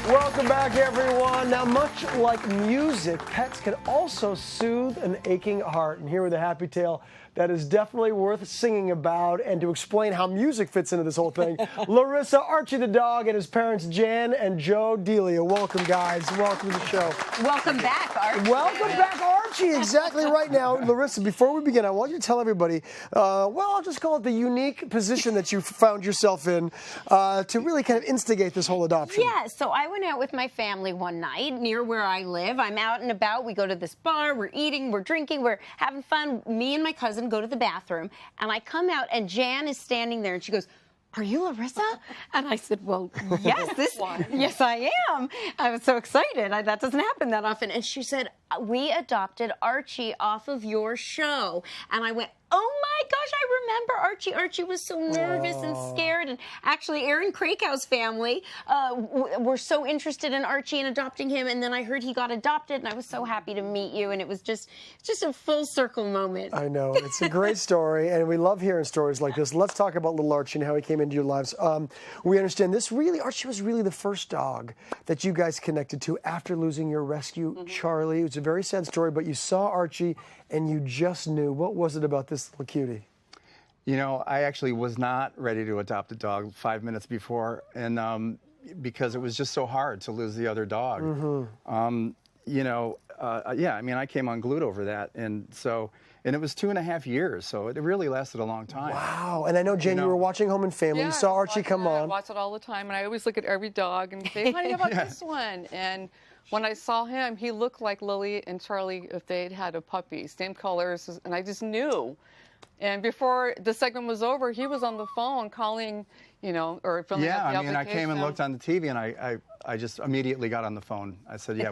Welcome back, everyone. Now, much like music, pets can also soothe an aching heart. And here with a happy tale that is definitely worth singing about. And to explain how music fits into this whole thing, Larissa, Archie the dog, and his parents, Jan and Joe Delia. Welcome, guys. Welcome to the show. Welcome back, Archie. Welcome back, Archie. Exactly right now. Larissa, before we begin, I want you to tell everybody, well, I'll just call it the unique position that you found yourself in to really kind of instigate this whole adoption. Yeah, so I went out with my family one night near where I live. I'm out and about. We go to this bar. We're eating. We're drinking. We're having fun. Me and my cousin go to the bathroom, and I come out, and Jan is standing there, and she goes, "Are you Larissa?" And I said, "Well, yes, yes, I am." I was so excited. That doesn't happen that often. And she said, "We adopted Archie off of your show." And I went, "Oh my gosh, I remember Archie." Archie was so nervous and scared. And actually, Aaron Krakow's family were so interested in Archie and adopting him. And then I heard he got adopted, and I was so happy to meet you. And it was just a full circle moment. I know. It's a great story, and we love hearing stories like this. Let's talk about little Archie and how he came into your lives. We understand this Archie was really the first dog that you guys connected to after losing your rescue, Charlie. It was a very sad story, but you saw Archie, and you just knew. What was it about this little cutie? You know, I actually was not ready to adopt a dog 5 minutes before, and because it was just so hard to lose the other dog. You know, yeah, I mean, I came unglued over that, and it was 2.5 years, so it really lasted a long time. Wow, and I know, Jane, you were watching Home and Family. Yeah, you saw Archie come on. I watch it all the time, and I always look at every dog and say, "Honey, how about this one?" And when I saw him, he looked like Lily and Charlie if they'd had a puppy, same colors, and I just knew. And before the segment was over, he was on the phone calling, you know, or filling out the I mean, I application. came and looked on the TV, and I just immediately got on the phone. I said, "Yeah,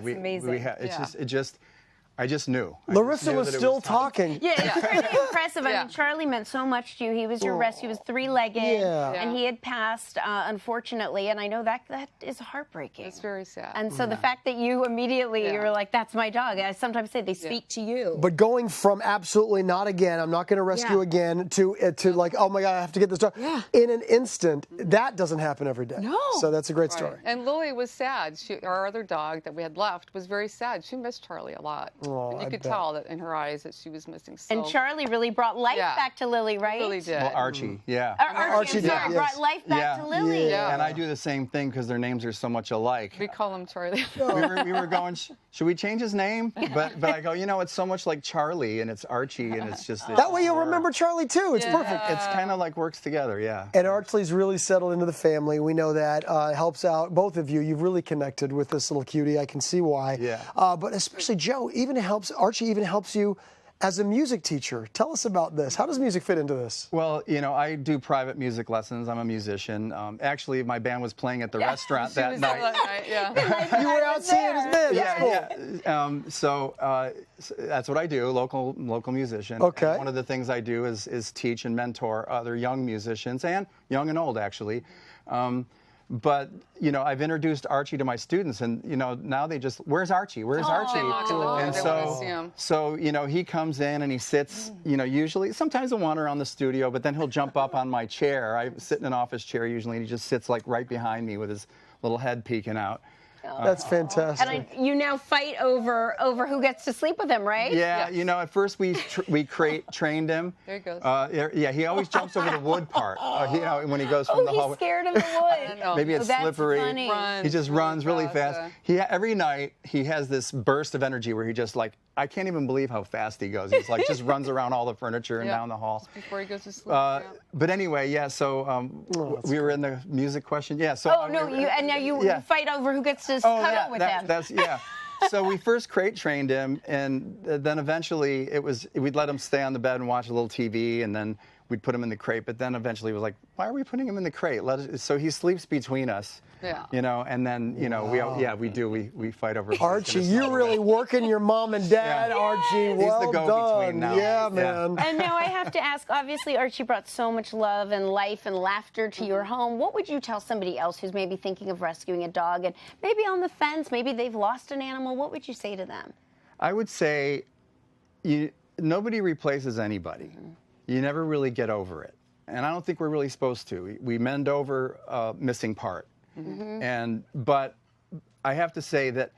I just knew." Larissa was still talking. Yeah, it's pretty impressive. I mean, Charlie meant so much to you. He was your rescue. He was three-legged, and he had passed, unfortunately. And I know that is heartbreaking. It's very sad. And so the fact that you immediately, you were like, "That's my dog." I sometimes say they speak to you. But going from absolutely not again, I'm not going to rescue again, to like, oh my God, I have to get this dog. In an instant, that doesn't happen every day. No. So that's a great story. And Lily was sad. Our other dog that we had left was very sad. She missed Charlie a lot. Oh, and you could tell that in her eyes that she was missing. So. And Charlie really brought life back to Lily, right? He really did. Well, Archie, yeah. Archie brought life back to Lily. Yeah. And I do the same thing because their names are so much alike. We call him Charlie. we were going, should we change his name? But I go, you know, it's so much like Charlie, and it's Archie, and it's just... That way you'll remember Charlie, too. It's perfect. It's kind of like works together, yeah. And Archie's really settled into the family. We know that. Helps out both of you. You've really connected with this little cutie. I can see why. Yeah. But especially Joe, Archie even helps you as a music teacher. Tell us about this. How does music fit into this? Well, you know, I do private music lessons. I'm a musician. Actually, my band was playing at the restaurant that night. You were out seeing his band. So that's what I do, local musician. Okay. And one of the things I do is teach and mentor other young musicians, and young and old, actually. But, you know, I've introduced Archie to my students, and, you know, now they just, "Where's Archie? Where's Archie?" They knock on the door, And they want to see him. so, you know, he comes in and he sits, you know, usually, sometimes he'll wander around the studio, but then he'll jump up on my chair. I sit in an office chair usually, and he just sits, like, right behind me with his little head peeking out. That's fantastic. And you now fight over who gets to sleep with him, right? Yeah, you know, at first we trained him. There he goes. Yeah, he always jumps over the wood part. You know, when he goes from the hallway. He's scared of the wood. Maybe it's that's slippery. Funny. He just runs really fast. Every night he has this burst of energy where he just like, I can't even believe how fast he goes. He's like just runs around all the furniture and down the hall. Before he goes to sleep. But anyway, so we were in the music question. Yeah. So. Oh no! And now you fight over who gets to cuddle with them. So we first crate trained him, and then eventually we'd let him stay on the bed and watch a little TV, and then we'd put him in the crate. But then eventually it was like, why are we putting him in the crate? So he sleeps between us. Yeah. You know, and then we we fight over. Archie, you're really working your mom and dad. Archie, well He's the go-between done. now. Yeah, man. And now I have to ask, obviously Archie brought so much love and life and laughter to your home. What would you tell somebody else who's maybe thinking of rescuing a dog and maybe on the fence, maybe they've lost an animal? What would you say to them? I would say nobody replaces anybody. You never really get over it. And I don't think we're really supposed to. We mend over a missing part. But I have to say that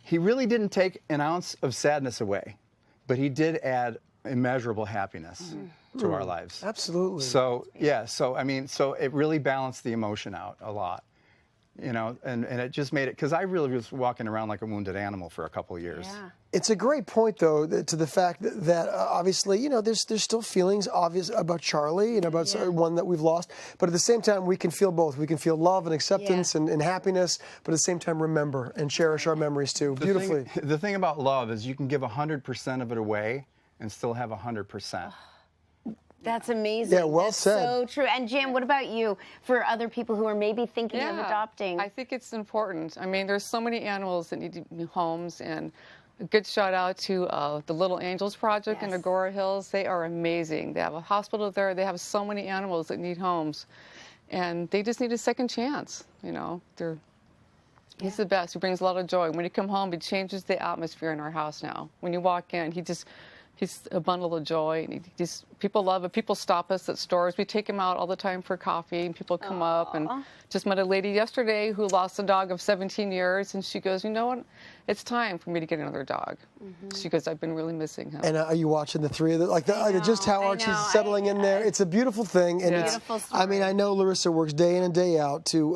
he really didn't take an ounce of sadness away, but he did add immeasurable happiness to our lives. Absolutely. So, yeah, so I mean, so it really balanced the emotion out a lot, you know, and it just made it, because I really was walking around like a wounded animal for a couple of years. Yeah. It's a great point, though, to the fact that obviously, you know, there's still feelings obvious about Charlie and about one that we've lost. But at the same time, we can feel both. We can feel love and acceptance and happiness, but at the same time, remember and cherish our memories, too. Beautifully. The thing about love is you can give 100% of it away and still have 100%. That's amazing. Yeah, well That's said. so true. And Jan, what about you? For other people who are maybe thinking of adopting? I think it's important. I mean, there's so many animals that need homes, and a good shout out to the Little Angels Project in Agora Hills. They are amazing. They have a hospital there. They have so many animals that need homes, and they just need a second chance. You know, he's the best. He brings a lot of joy. When you come home, he changes the atmosphere in our house now. When you walk in, he's a bundle of joy, and people love it. People stop us at stores. We take him out all the time for coffee, and people come up. And just met a lady yesterday who lost a dog of 17 years, and she goes, you know what? It's time for me to get another dog. She goes, I've been really missing him. And are you watching the three of them? Just how Archie's settling in there. It's a beautiful thing. And Beautiful story. I mean, I know Larissa works day in and day out to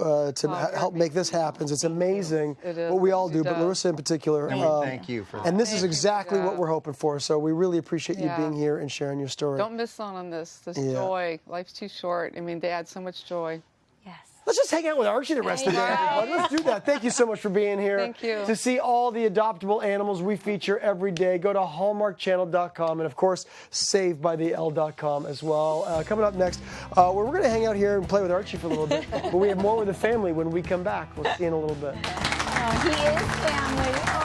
help make this happen. It's amazing what we all do, but Larissa in particular. And we thank you for that. And this is exactly what we're hoping for. So we really appreciate you being here and sharing your story. Don't miss out on this joy. Life's too short. I mean, they add so much joy. Yes. Let's just hang out with Archie the rest of the day, everybody. Let's do that. Thank you so much for being here. Thank you. To see all the adoptable animals we feature every day, go to hallmarkchannel.com and, of course, savedbytheL.com as well. Coming up next, we're going to hang out here and play with Archie for a little bit. But we have more with the family when we come back. We'll see you in a little bit. Oh, he is family.